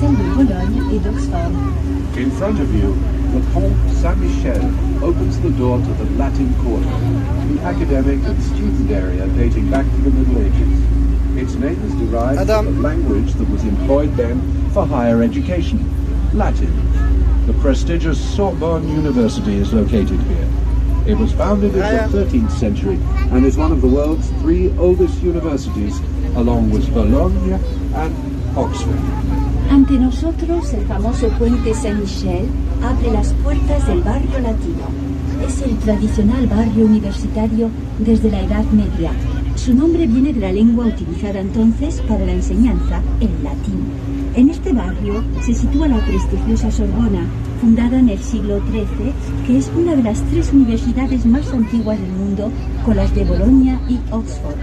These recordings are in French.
celles de Bologne et d'Oxford. In front of you, the Pont Saint-Michel opens the door to the Latin Quarter, the academic and student area dating back to the Middle Ages. Its name is derived from the language that was employed then for higher education, Latin. The prestigious Sorbonne University is located here. It was founded in the 13th century and is one of the world's 3 oldest universities, along with Bologna and Oxford. Ante nosotros, el famoso puente Saint-Michel abre las puertas del barrio latino. Es el tradicional barrio universitario desde la Edad Media. Su nombre viene de la lengua utilizada entonces para la enseñanza, el latín. En este barrio se sitúa la prestigiosa Sorbona, fundada en el siglo XIII, que es una de las 3 universidades más antiguas del mundo, con las de Bolonia y Oxford.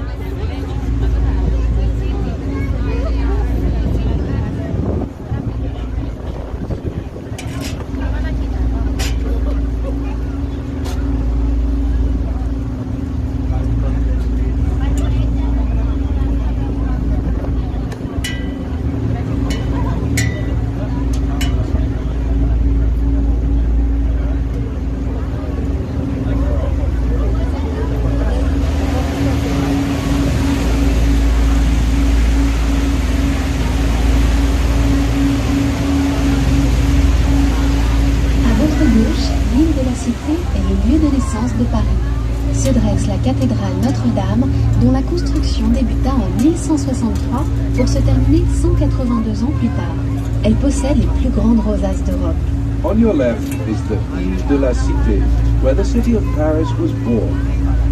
Cathédrale Notre-Dame, dont la construction débuta en 1163 pour se terminer 182 ans plus tard. Elle possède les plus grandes rosaces d'Europe. On your left is the Île de la Cité, where the city of Paris was born.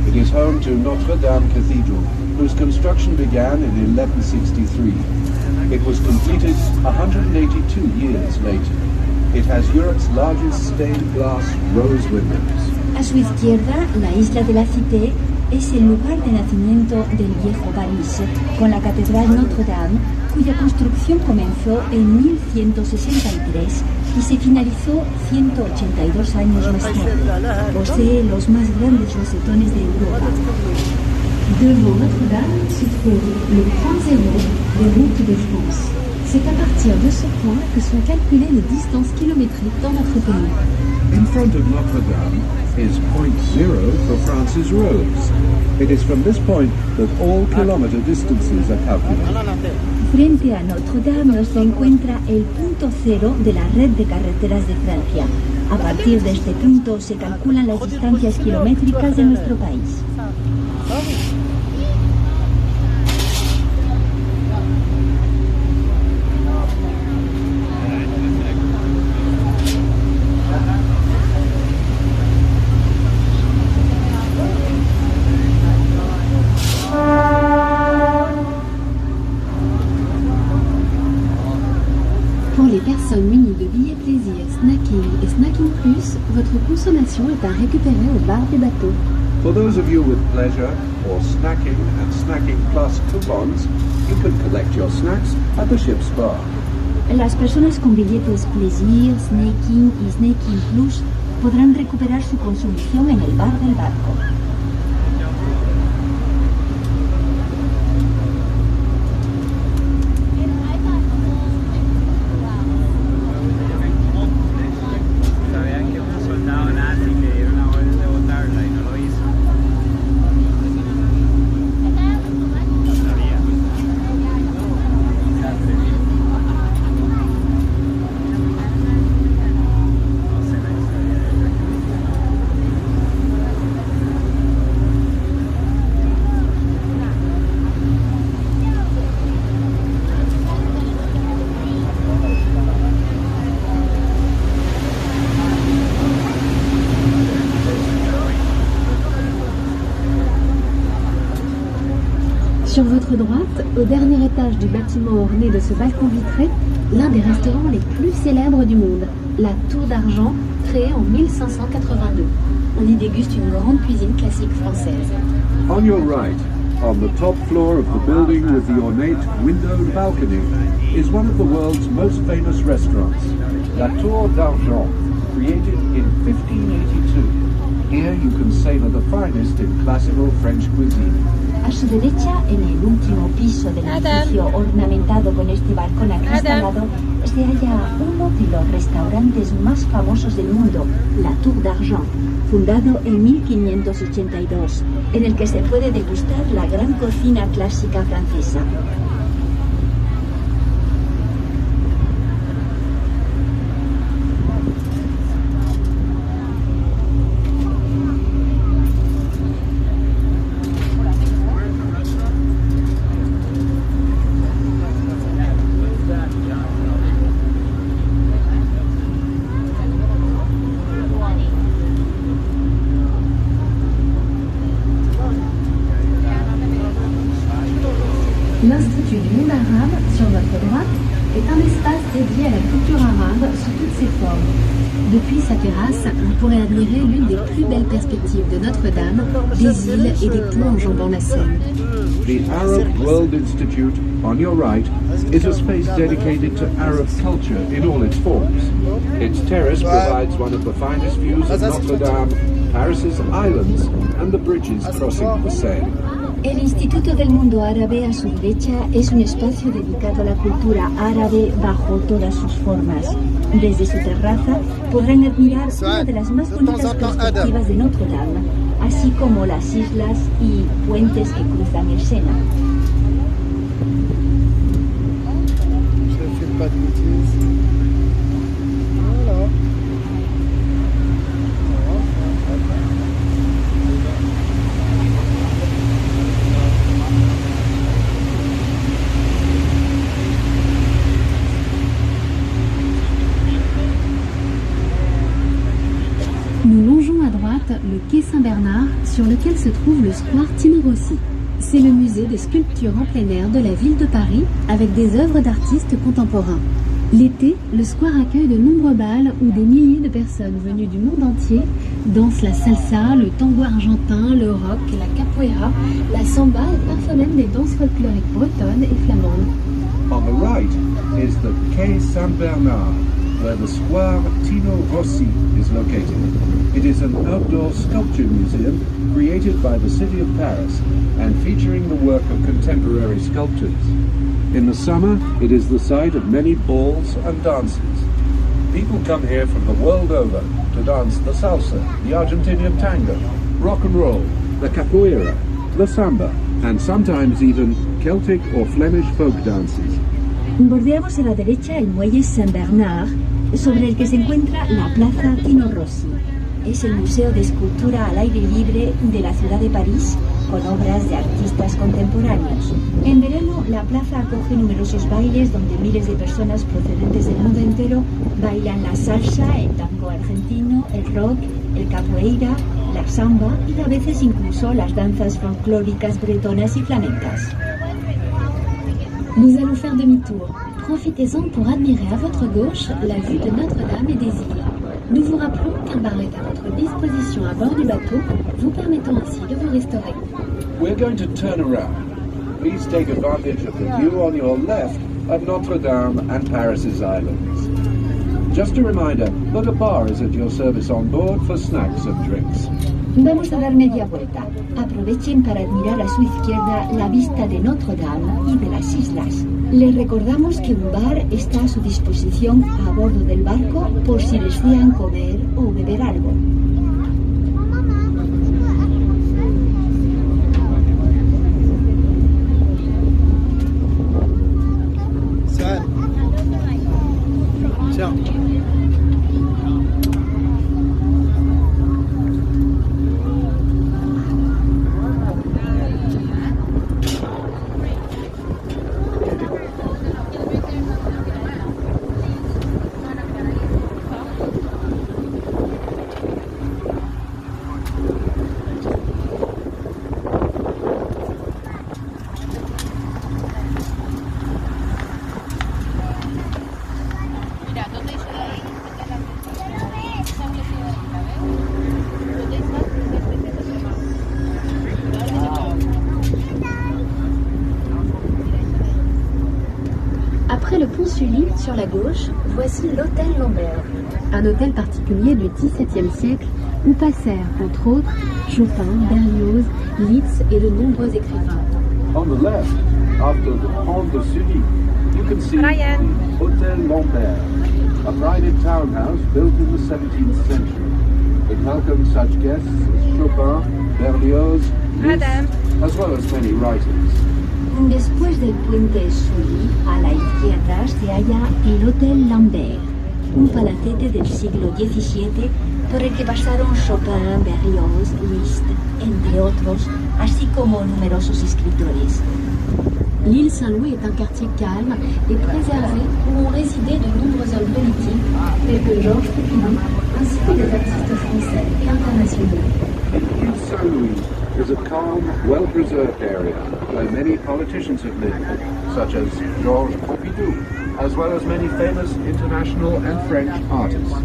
It is home to Notre-Dame Cathedral, whose construction began in 1163. It was completed 182 years later. It has Europe's largest stained glass rose windows. A su izquierda, la isla de la Cité es el lugar de nacimiento del viejo París, con la Catedral Notre-Dame, cuya construcción comenzó en 1163 y se finalizó 182 años más tarde. Posee los más grandes rosetones de Europa. Devant Notre-Dame se trouve le point zéro des routes de France. C'est à partir de ce point que sont calculées les distances kilométriques dans notre pays. In front of Notre-Dame is Point Zero for France's roads. It is from this point that all kilometer distances are calculated. Frente a Notre-Dame se encuentra el punto cero de la red de carreteras de Francia. A partir de este punto se calculan las distancias kilométricas de nuestro país. Personnes munies de billets plaisir, snacking et snacking plus, votre consommation est à récupérer au bar des bateaux. For those of you with pleasure or snacking and snacking plus coupons, you can collect your snacks at the ship's bar. Las personas con billetes plaisir, snacking y snacking plus podrán recuperar su consumición en el bar del barco. Sur votre droite, au dernier étage du bâtiment orné de ce balcon vitré, l'un des restaurants les plus célèbres du monde, la Tour d'Argent, créée en 1582. On y déguste une grande cuisine classique française. On your right, on the top floor of the building with the ornate windowed balcony, is one of the world's most famous restaurants, La Tour d'Argent, created in 1582. Here you can savor the finest in classical French cuisine. A su derecha, en el último piso del edificio ornamentado con este balcón acristalado, se halla uno de los restaurantes más famosos del mundo, la Tour d'Argent, fundado en 1582, en el que se puede degustar la gran cocina clásica francesa. L'Institut du monde arabe, sur votre droite, est un espace dédié à la culture arabe sous toutes ses formes. Depuis sa terrasse, vous pourrez admirer l'une des plus belles perspectives de Notre-Dame, des îles et des ponts enjambant la Seine. The Arab World Institute, on your right, is a space dedicated to Arab culture in all its forms. Its terrace provides one of the finest views of Notre-Dame, Paris's islands, and the bridges crossing the Seine. El Instituto del Mundo Árabe a su derecha es un espacio dedicado a la cultura árabe bajo todas sus formas. Desde su terraza podrán admirar una de las más bonitas perspectivas de Notre-Dame, así como las islas y puentes que cruzan el Sena. Nous longeons à droite le quai Saint-Bernard sur lequel se trouve le square Tino Rossi. C'est le musée de sculpture en plein air de la ville de Paris avec des œuvres d'artistes contemporains. L'été, le square accueille de nombreux bals où des milliers de personnes venues du monde entier dansent la salsa, le tango argentin, le rock, la capoeira, la samba et parfois même des danses folkloriques bretonnes et flamandes. On the right is the Quai Saint-Bernard, where the Square Tino Rossi is located. It is an outdoor sculpture museum created by the city of Paris and featuring the work of contemporary sculptors. In the summer, it is the site of many balls and dances. People come here from the world over to dance the salsa, the Argentinian tango, rock and roll, the capoeira, the samba, and sometimes even Celtic or Flemish folk dances. Bordeamos a la derecha el muelle Saint-Bernard, sobre el que se encuentra la Plaza Tino Rossi. Es el museo de escultura al aire libre de la ciudad de París, con obras de artistas contemporáneos. En verano, la plaza acoge numerosos bailes donde miles de personas procedentes del mundo entero bailan la salsa, el tango argentino, el rock, el capoeira, la samba y a veces incluso las danzas folclóricas bretonas y flamencas. Nous allons faire demi-tour. Profitez-en pour admirer à votre gauche la vue de Notre-Dame et des îles. Nous vous rappelons qu'un bar est à votre disposition à bord du bateau, vous permettant ainsi de vous restaurer. We're going to turn around. Please take advantage of the view on your left of Notre-Dame and Paris's islands. Just a reminder that a bar is at your service on board for snacks and drinks. Vamos a dar media vuelta. Aprovechen para admirar a su izquierda la vista de Notre-Dame y de las islas. Les recordamos que un bar está a su disposición a bordo del barco por si desean comer o beber algo. Après le pont Sully, sur la gauche, voici l'hôtel Lambert, un hôtel particulier du XVIIe siècle où passèrent, entre autres, Chopin, Berlioz, Liszt et de nombreux écrivains. On the left, after the Pont de Sully, you can see Hôtel Lambert, a private townhouse built in the 17th century. It welcomed such guests as Chopin, Berlioz, Liszt, as well as many writers. Después del puente Sully, a la izquierda se halla el Hôtel Lambert, un palacete del siglo XVII por el que pasaron Chopin, Berlioz, Liszt, entre otros, así como numerosos escritores. L'île Saint-Louis est un quartier calme et préservé où ont résidé de nombreux hommes politiques tels que Georges Pompidou, ainsi que des artistes français et internationaux. L'île Saint-Louis is a calm, well-preserved area where many politicians have lived, such as Georges Pompidou, as well as many famous international and French artists.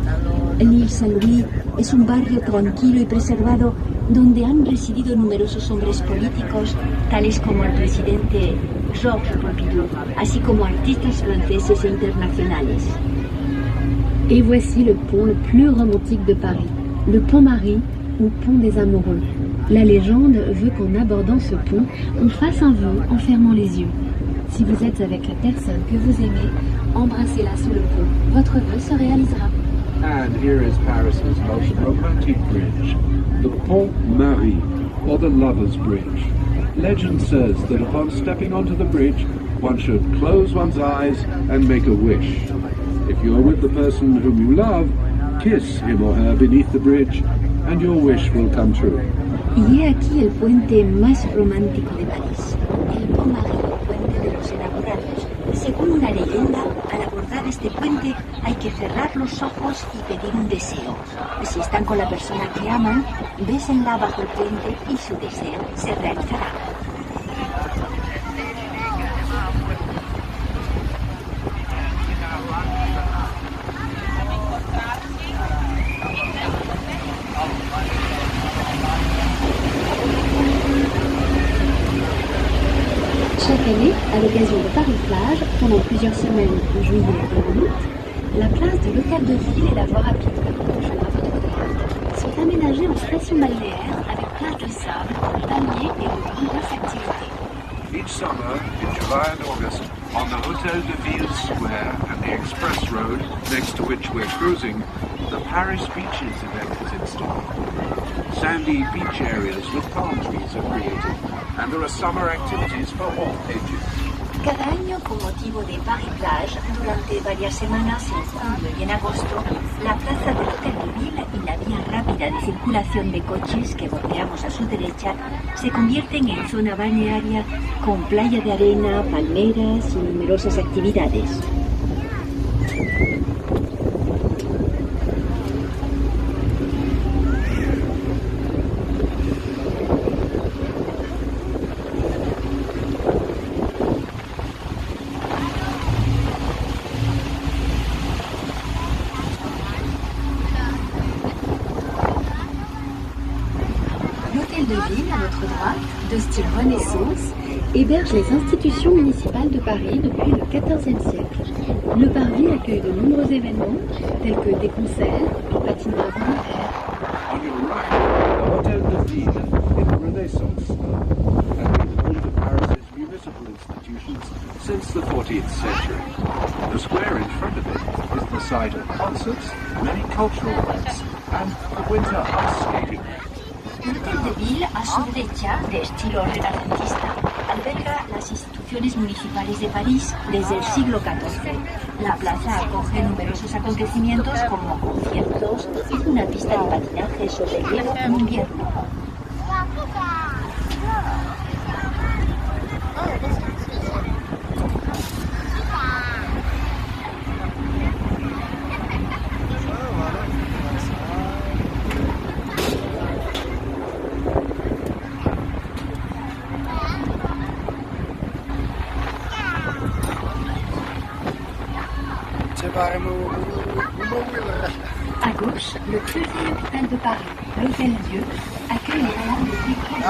L'île Saint-Louis es un barrio tranquilo y preservado donde han residido numerosos hombres políticos, tales como el presidente Georges Pompidou, así como artistas franceses e internacionales. Et voici le pont le plus romantique de Paris, le pont Marie ou pont des Amoureux. La légende veut qu'en abordant ce pont, on fasse un vœu en fermant les yeux. Si vous êtes avec la personne que vous aimez, embrassez-la sous le pont. Votre vœu se réalisera. And here is Paris's most romantic bridge, the Pont Marie, or the Lover's Bridge. Legend says that upon stepping onto the bridge, one should close one's eyes and make a wish. If you're with the person whom you love, kiss him or her beneath the bridge, and your wish will come true. Y he aquí el puente más romántico de París, el Pont Marie, el puente de los enamorados. Según una leyenda, al abordar este puente hay que cerrar los ojos y pedir un deseo. Si están con la persona que aman, bésenla bajo el puente y su deseo se realizará. Chaque année, à l'occasion de Paris-Plage, pendant plusieurs semaines en juillet et en août, la place de l'hôtel de ville et la voie rapide joint à votre théâtre sont aménagées en station balnéaire avec plage de sable, palmiers et de nombreuses activités. Each summer, in July and August, on the Hôtel de Ville Square and the Express Road, next to which we're cruising, the Paris Beaches event is installed. Sandy beach areas with palm trees are created, and there are summer activities for all ages. Cada año, con motivo de Paris Plage, durante varias semanas en julio y en agosto, la plaza del Hôtel de Ville y la vía rápida de circulación de coches que bordeamos a su derecha se convierten en zona balnearia con playa de arena, palmeras y numerosas actividades. L'hôtel de ville, à notre droite, de style Renaissance, héberge les institutions municipales de Paris depuis le XIVe siècle. Le parvis accueille de nombreux événements, tels que des concerts, une patinoire volontaire. On your right, the Hôtel de Ville in the Renaissance style, has been home to Paris's municipal institutions since the 14th century. The square in front of it is the site of concerts, many cultural events, and the winter ice skating. El Hôtel de Ville, a su derecha, de estilo renacentista, alberga las instituciones municipales de París desde el siglo XIV. La plaza acoge numerosos acontecimientos como conciertos y una pista de patinaje sobre hielo en invierno. À gauche, le plus vieil hôpital de Paris, l'Hôtel-Dieu, accueille les malades les plus proches.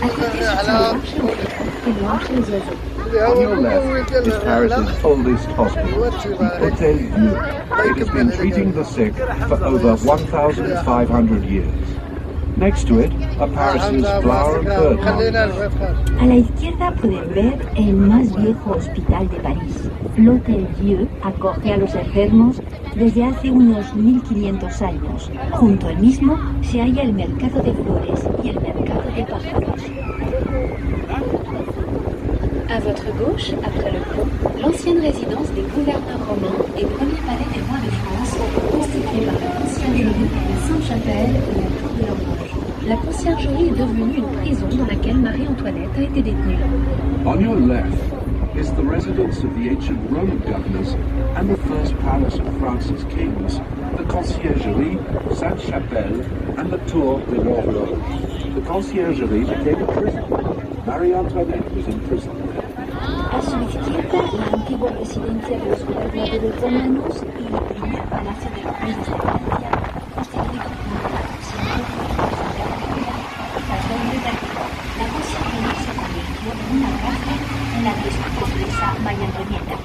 À côté se tient le marché aux fleurs et le marché aux oiseaux. On your left is Paris's oldest hospital, the Hôtel Dieu. It has been treating the sick for over 1,500 years. Next to it are Paris's flower and bird markets. A la izquierda pueden ver el más viejo hospital de París. L'Hôtel Dieu acoge a los enfermos desde hace unos 1500 años. Junto al mismo se halla el mercado de flores y el mercado de pájaros. À votre gauche, après le pont, l'ancienne résidence des gouverneurs romains et premier palais des rois de France, constituée par la conciergerie, la Sainte-Chapelle et la Tour de l'Horloge. La conciergerie est devenue une prison dans laquelle Marie-Antoinette a été détenue. On your left is the residence of the ancient Roman governors and the first palace of France's kings, the Conciergerie, Sainte-Chapelle, and the Tour de l'Horloge. The Conciergerie became a prison. Marie-Antoinette was imprisoned there. A su izquierda, la antigua residencia de los gobernadores romanos y el primer palacio de los reyes de Francia, constituido por una la conciergería se convirtió en una cárcel en la que estuvo presa María Antonieta.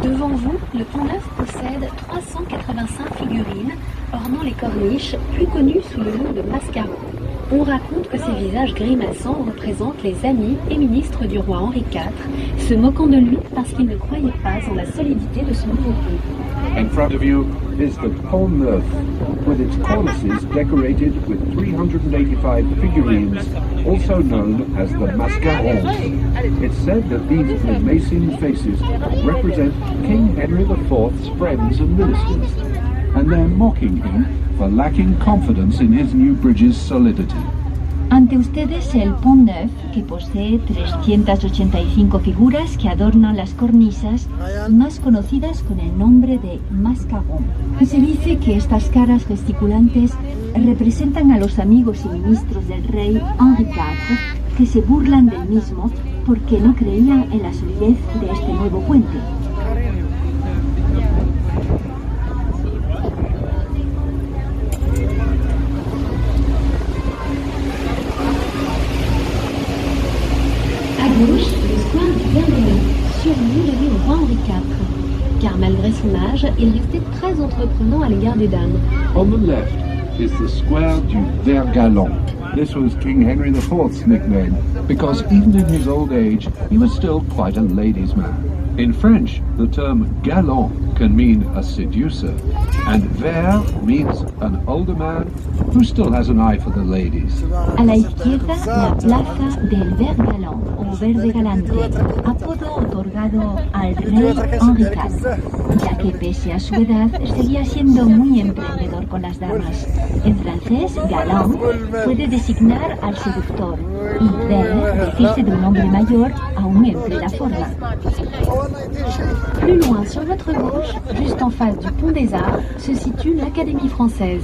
Devant vous, le Pont-Neuf possède 385 figurines ornant les corniches, plus connues sous le nom de mascarons. On raconte que ces visages grimaçants représentent les amis et ministres du roi Henri IV, se moquant de lui parce qu'il ne croyait pas en la solidité de son nouveau pont. In front of you is the Pont Neuf, with its cornices decorated with 385 figurines, also known as the mascarons. It's said that these grimacing faces represent King Henry IV's friends and ministers, and they're mocking him for lacking confidence in his new bridge's solidity. Ante ustedes el Pont Neuf, que posee 385 figuras que adornan las cornisas más conocidas con el nombre de mascarons. Se dice que estas caras gesticulantes representan a los amigos y ministros del rey Henri IV, que se burlan del mismo porque no creían en la solidez de este nuevo puente. À gauche, le square du Vernet, surnom donné au roi Henri IV. Car malgré son âge, il restait très entreprenant à l'égard des dames. On the left is the square du Vert Galant. This was King Henry IV's nickname, because even in his old age, he was still quite a ladies' man. In French, the term galant can mean a seducer, and vert means an older man who still has an eye for the ladies. A la izquierda, la plaza del Vert Galant, o Verde Galante, apodo otorgado al rey Henri IV, ya que pese a su edad seguía siendo muy emprendedor con las damas. En francés, galant puede designar al seductor y vert decirse de un hombre mayor aún en plena forma. Plus loin, sur votre gauche, juste en face du Pont des Arts, se situe l'Académie française.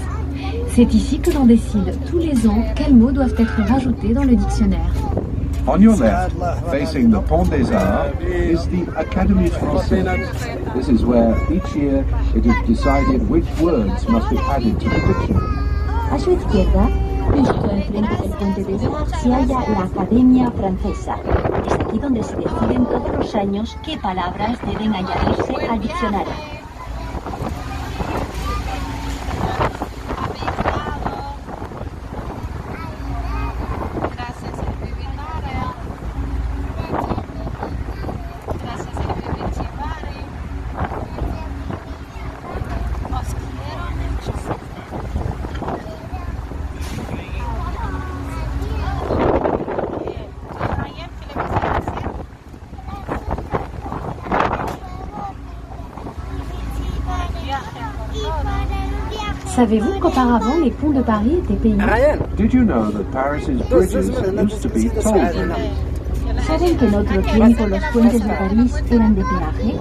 C'est ici que l'on décide tous les ans quels mots doivent être rajoutés dans le dictionnaire. On your left, facing the Pont des Arts, is the Académie Française. This is where each year it is decided which words must be added to the dictionary. A su izquierda, justo enfrente del Puente des Arts, se halla la Academia Francesa. Es aquí donde se deciden todos los años qué palabras deben añadirse al diccionario. Savez-vous qu'auparavant les ponts de Paris étaient payants? Did you know that Paris's bridges used to be toll bridges? ¿Saben que en otro tiempo los puentes de París eran de peaje?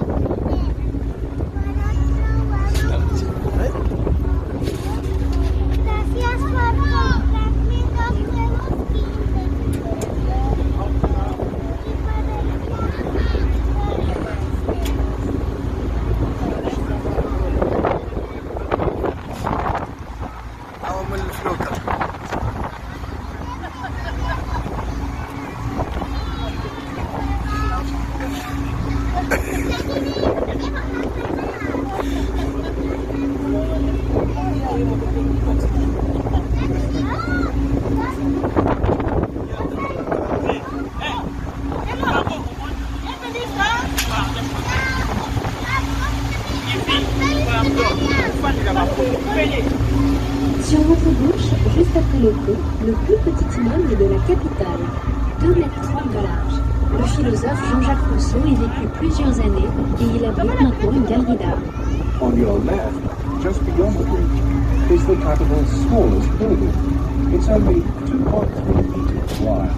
Sur votre gauche, juste après le pont, le plus petit immeuble de la capitale, 2,30 m de large. Le philosophe Jean-Jacques Rousseau y vécut plusieurs années et il abrite maintenant une galerie d'art. On your left, just beyond the bridge, is the capital's smallest building. It's only 2.3 meters wide.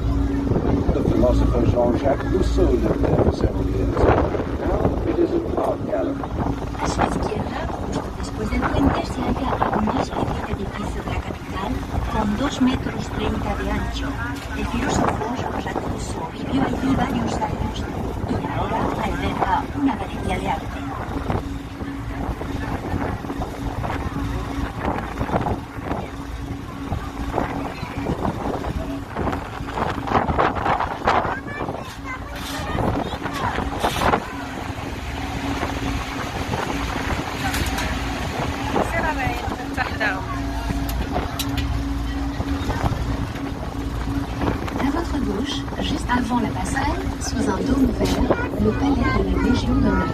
The philosopher Jean-Jacques Rousseau lived there for several years. Now it is an art gallery. A su izquierda, justo después del puente, se halla un especie de edificio de la capital con 2,30 metros de ancho. El filósofo Jean-Jacques Rousseau vivió allí varios años y ahora alberga una galería de arte. Avant la passerelle, sous un dôme vert, le palais de la Légion d'honneur.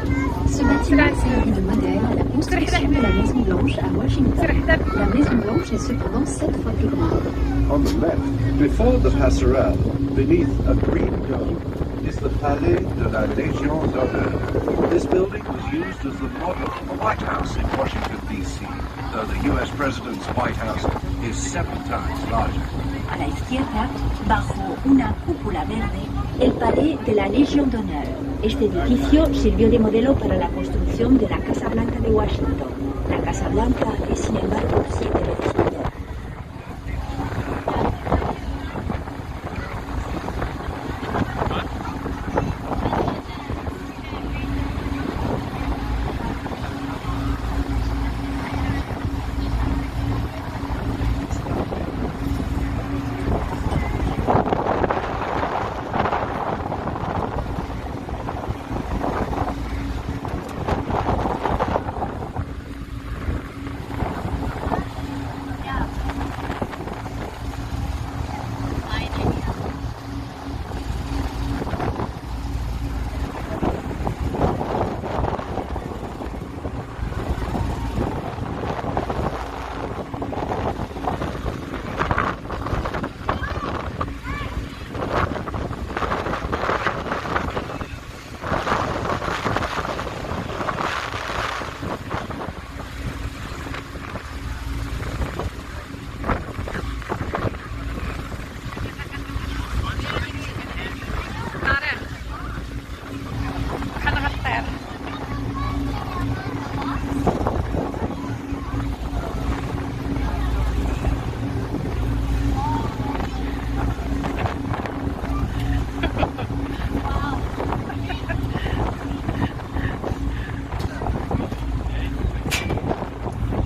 Ce bâtiment servit de modèle à la construction de la Maison Blanche à Washington. La Maison Blanche est cependant 7 fois plus grande. On the left, before the passerelle, beneath a green dome, is the Palais de la Légion d'honneur. This building was used as the model for the White House in Washington, D.C., though the U.S. President's White House is 7 times larger. A la izquierda, bajo una cúpula verde, el Palais de la Légion d'honneur. Este edificio sirvió de modelo para la construcción de la Casa Blanca de Washington. La Casa Blanca es, sin embargo, 7 veces mayor.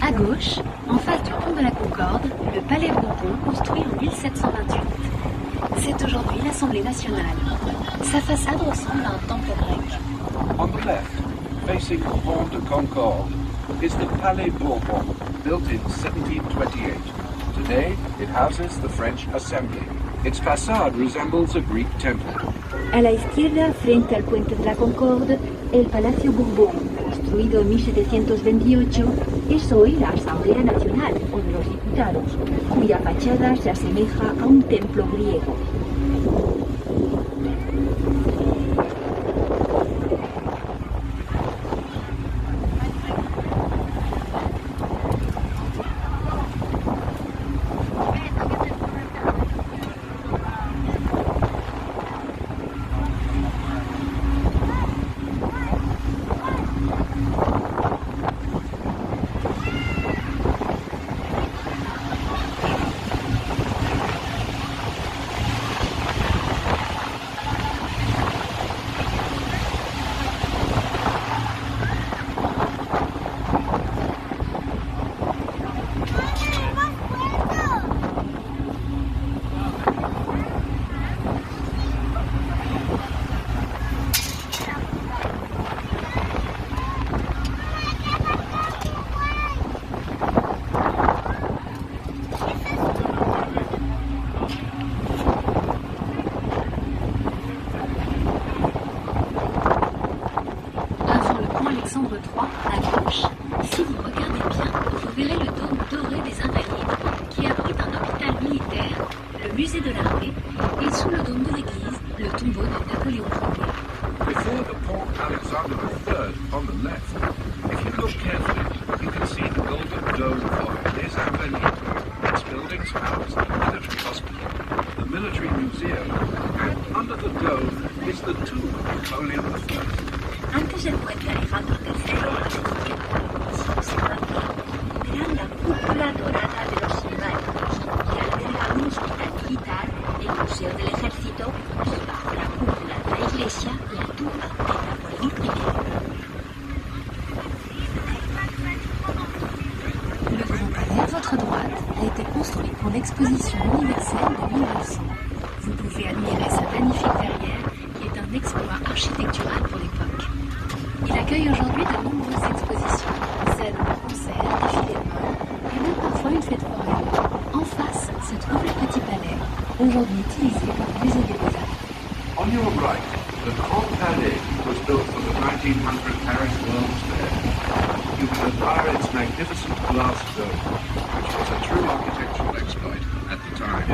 À gauche, en face du pont de la Concorde, le Palais Bourbon, construit en 1728. C'est aujourd'hui l'Assemblée nationale. Sa façade ressemble à un temple grec. On the left, facing the Pont de Concorde, is the Palais Bourbon, built in 1728. Today, it houses the French Assembly. Its facade resembles a Greek temple. A la izquierda, frente al puente de la Concorde, el Palacio Bourbon, construido en 1728, es hoy la Asamblea Nacional o de los Diputados, cuya fachada se asemeja a un templo griego. Alexandre III, à gauche, Si vous regardez bien, vous verrez le dôme doré des Invalides qui abrite un hôpital militaire, le musée de l'armée, et sous le dôme de l'église, le tombeau de Napoléon Ier. Before the Pont Alexander III on the left, if you look carefully, you can see the golden dome of Les Invalides. Its buildings house the military hospital, the military museum, and under the dome is the tomb of Napoleon I. Antes del puente Alejandro III, verán la cúpula dorada de los Inválidos, que alberga un hospital militar, el Museo del Ejército y bajo la cúpula de la iglesia, la tumba de Napoleón I. Le Grand Palais à votre droite a été construit pour l'exposition universelle de 1900. Vous pouvez admirer sa magnifique verrière qui est un exploit architectural pour l'époque. Il accueille aujourd'hui de nombreuses expositions, scènes de concerts, défilés de mode et même parfois une fête foraine. En face se trouve le Petit Palais, aujourd'hui utilisé comme musée des Beaux-Arts. On your right, the Grand Palais was built for the 1900 Paris World's Fair. You can admire its magnificent glass dome, which was a true architectural exploit at the time.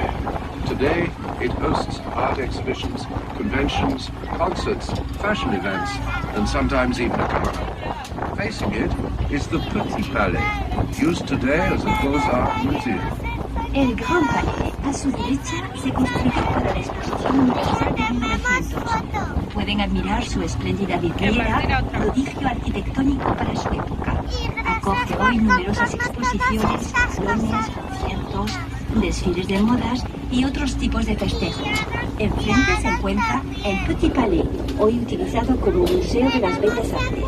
Today, it hosts art exhibitions, conventions, concerts, fashion events, and sometimes even a carnival. Facing it is the Petit Palais, used today as a Beaux-Arts museum. El Gran Palais, a su derecha, se construyó para la Exposición Universal de 1900. Pueden admirar su espléndida vidriera, prodigio arquitectónico para su época. Acoge hoy numerosas exposiciones, salones, conciertos, desfiles de modas y otros tipos de festejos. Enfrente se encuentra el Petit Palais, hoy utilizado como Museo de las Bellas Artes.